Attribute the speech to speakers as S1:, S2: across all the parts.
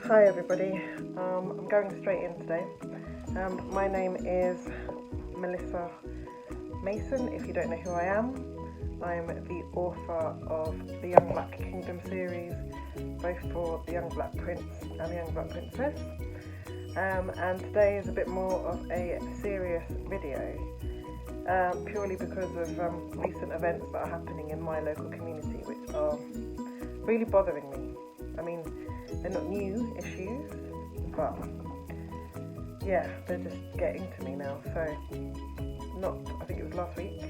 S1: Hi everybody, I'm going straight in today. My name is Melissa Mason, if you don't know who I am. I'm the author of the Young Black Kingdom series, both for the Young Black Prince and the Young Black Princess. And today is a bit more of a serious video, purely because of recent events that are happening in my local community, which are really bothering me. I mean, they're not new issues, but yeah, they're just getting to me now. So, I think it was last week,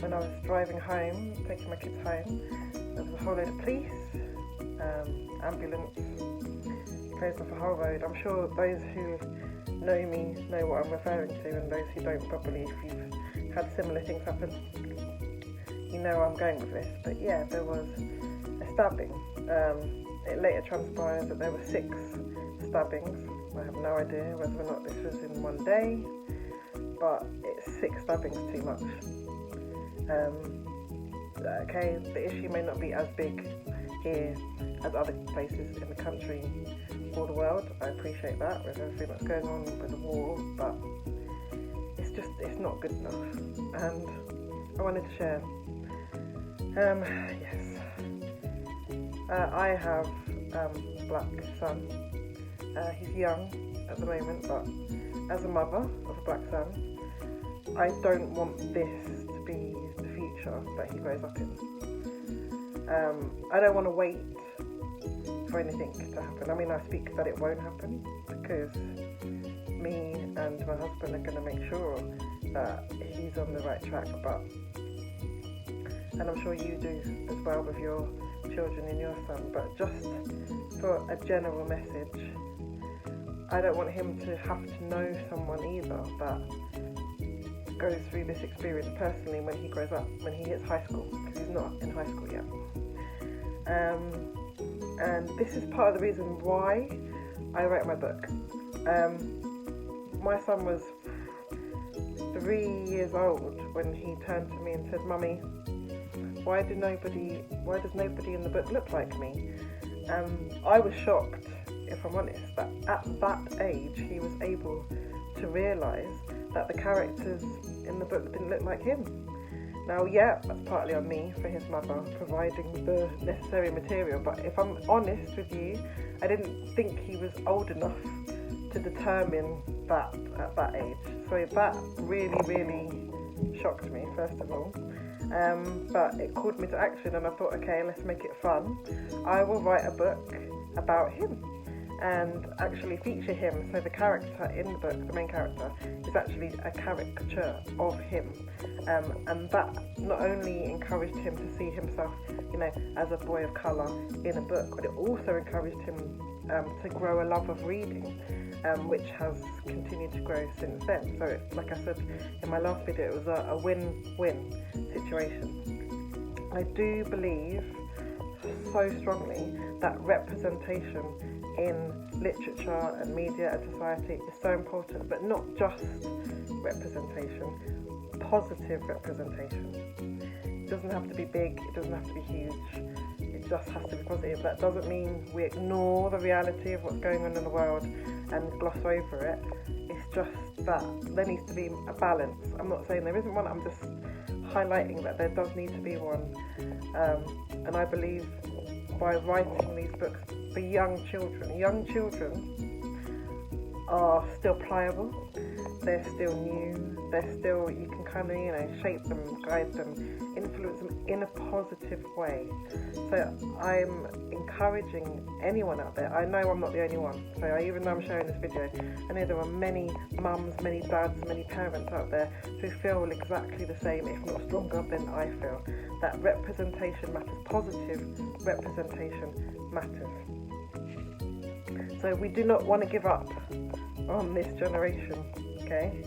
S1: when I was driving home, taking my kids home, there was a whole load of police, ambulance, closed off a whole road. I'm sure those who know me know what I'm referring to, and those who don't probably, if you've had similar things happen, you know where I'm going with this. But yeah, there was a stabbing. It later transpired that there were 6 stabbings. I have no idea whether or not this was in one day, but it's 6 stabbings too much. Okay, the issue may not be as big here as other places in the country or the world. I appreciate that with everything that's going on with the war, but it's not good enough. And I wanted to share. Yes. I have a black son. He's young at the moment, but as a mother of a black son, I don't want this to be the future that he grows up in. I don't want to wait for anything to happen. I mean, I speak that it won't happen, because me and my husband are going to make sure that he's on the right track, and I'm sure you do as well with your children and your son, but just for a general message, I don't want him to have to know someone either that goes through this experience personally when he grows up, when he hits high school, because he's not in high school yet. And this is part of the reason why I wrote my book. My son was 3 years old when he turned to me and said, "Mummy, why does nobody in the book look like me?" I was shocked, if I'm honest, that at that age he was able to realise that the characters in the book didn't look like him. Now, yeah, that's partly on me for his mother providing the necessary material, but if I'm honest with you, I didn't think he was old enough to determine that at that age. So that really, really shocked me, first of all. But it called me to action, and I thought, okay, let's make it fun. I will write a book about him and actually feature him. So the character in the book, the main character, is actually a caricature of him. And that not only encouraged him to see himself, as a boy of colour in a book, but it also encouraged him to grow a love of reading, which has continued to grow since then. So, like I said in my last video, it was a win-win situation. I do believe so strongly that representation in literature and media and society is so important, but not just representation, positive representation. It doesn't have to be big, it doesn't have to be huge, it just has to be positive. That doesn't mean we ignore the reality of what's going on in the world and gloss over it. It's just that there needs to be a balance. I'm not saying there isn't one, I'm just highlighting that there does need to be one. And I believe by writing these books for young children are still pliable, they're still new, you can kind of, shape them, guide them, influence them in a positive way. So I'm encouraging anyone out there. I know I'm not the only one, so even though I'm sharing this video, I know there are many mums, many dads, many parents out there who feel exactly the same, if not stronger than I feel, that representation matters, positive representation matters. So we do not want to give up on this generation, okay?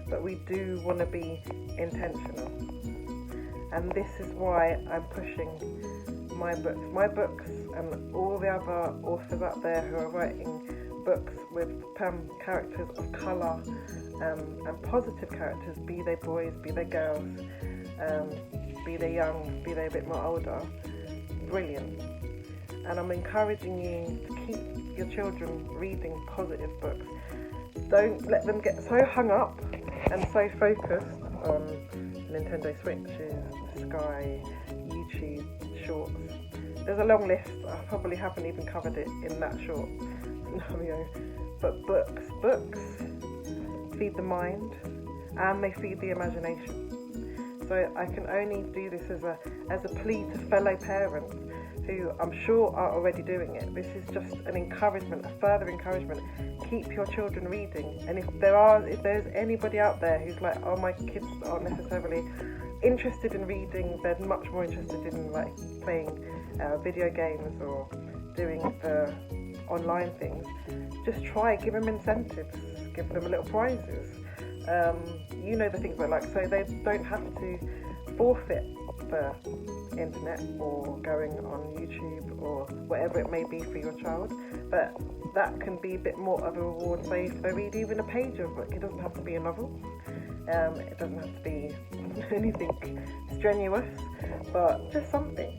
S1: But we do want to be intentional. And this is why I'm pushing my books and all the other authors out there who are writing books with characters of colour and positive characters, be they boys, be they girls, be they young, be they a bit more older. Brilliant. And I'm encouraging you to keep your children reading positive books. Don't let them get so hung up and so focused on Nintendo Switches, Sky, YouTube, Shorts. There's a long list. I probably haven't even covered it in that short scenario. But books feed the mind and they feed the imagination. So I can only do this as a plea to fellow parents who I'm sure are already doing it. This is just an encouragement, a further encouragement. Keep your children reading. And if there's anybody out there who's like, oh, my kids aren't necessarily interested in reading, they're much more interested in like playing video games or doing the online things, just give them incentives, give them little prizes. You know the things they like, so they don't have to forfeit the internet or going on YouTube or whatever it may be for your child, but that can be a bit more of a reward. Say if they read even a page of a book, it doesn't have to be a novel, it doesn't have to be anything strenuous, but just something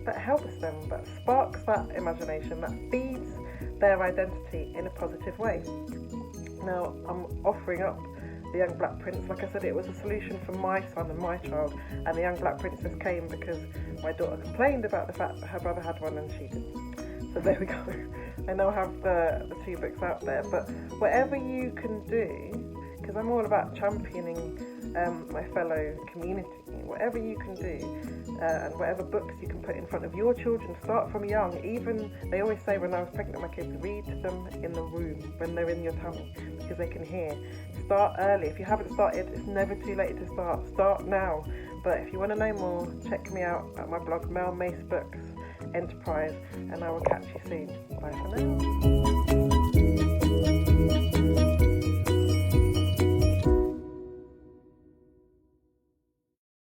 S1: that helps them, that sparks that imagination, that feeds their identity in a positive way. Now I'm offering up the Young Black Prince. Like I said, it was a solution for my son and my child, and the Young Black Princess came because my daughter complained about the fact that her brother had one and she didn't. So there we go. I now have the two books out there, but whatever you can do, because I'm all about championing my fellow community, whatever you can do, and whatever books you can put in front of your children, start from young. Even, they always say when I was pregnant with my kids, read to them in the womb, when they're in your tummy, because they can hear. Start early. If you haven't started, it's never too late to start. Start now. But if you want to know more, check me out at my blog, Mel Mace Books Enterprise, and I will catch you soon. Bye for now.